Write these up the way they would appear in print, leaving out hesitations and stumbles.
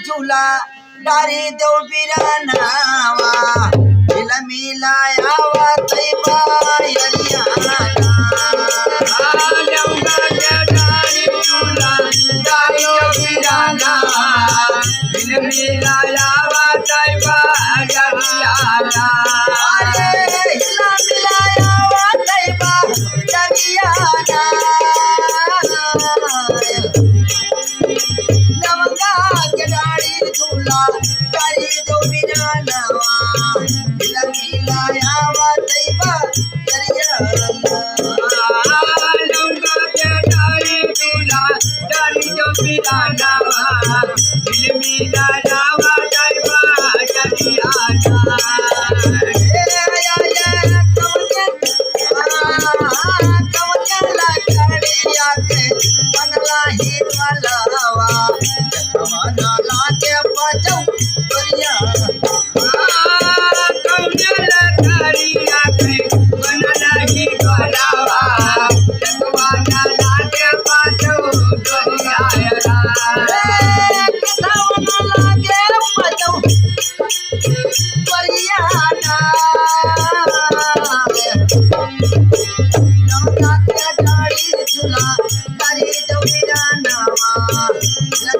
झूला डारी देव बिरानावा मिला मिलायावा तैबा यरियाना लौंगा के डारी झूला डारी देव बिरानावा मिला मिलायावा तैबा यरियाना मिला मिलायावा तैबा यरियाना लवंगा के डारी झूला डारी देव बिरानावा मिला मिलायावा तैबा यरियाना लौंगा के डारी झूला डारी देव बिरानावा मिला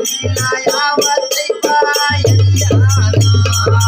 मिलायावा तैबा यरियाना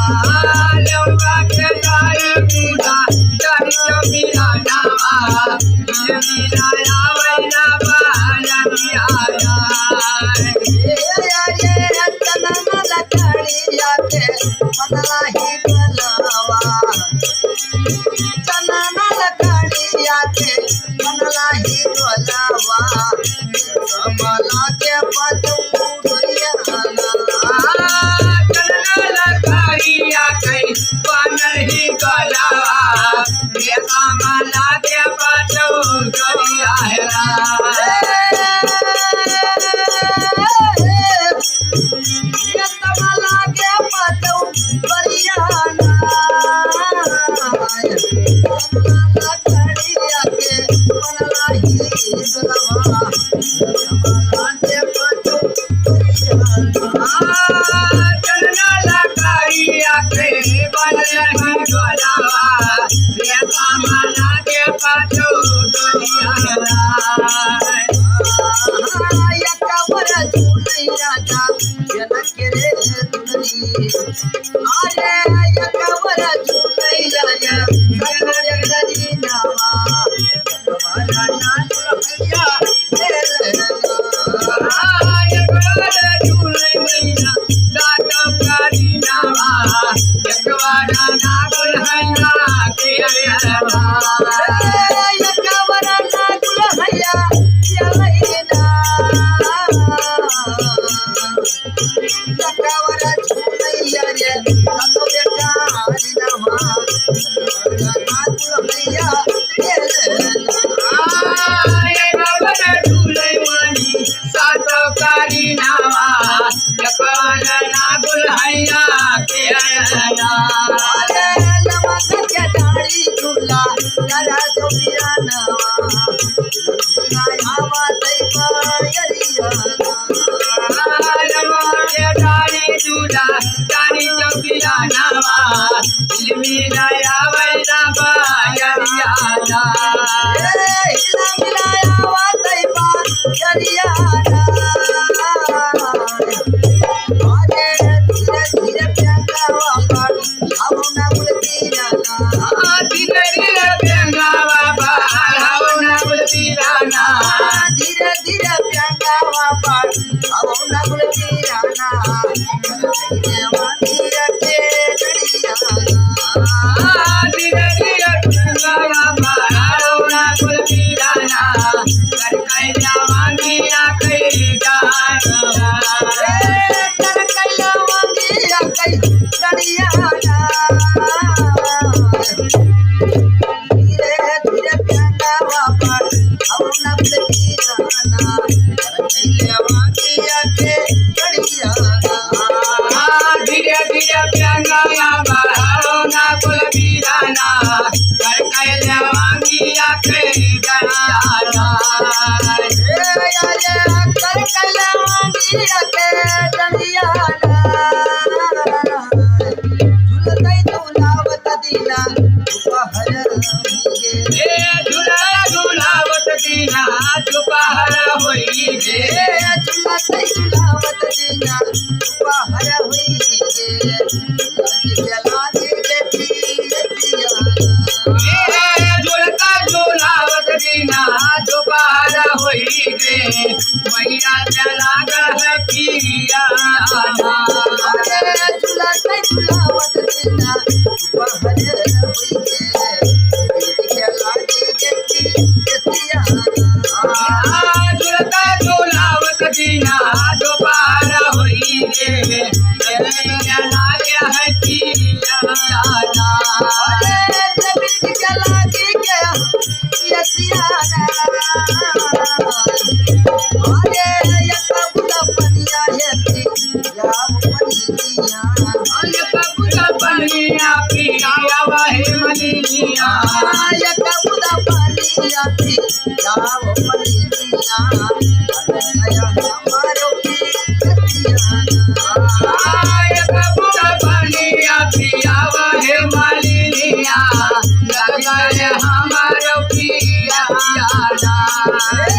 कर कलवांगी के डलिया होई गे झूला तई झूलावत दीना बाहर होई गे जला के पियतिया झुलता झुलावत दीना दोबारा होई गे मैया चला गए पिया झूला तई झूलावत दीना बाहर होई गे जला के पियतिया झुलता झुलावत दीना दोबारा होई गे चला गए पिया पनिया पिया वहे मनिया पनिया पिया वहे मनिया लगे हमारो पिया मिलाया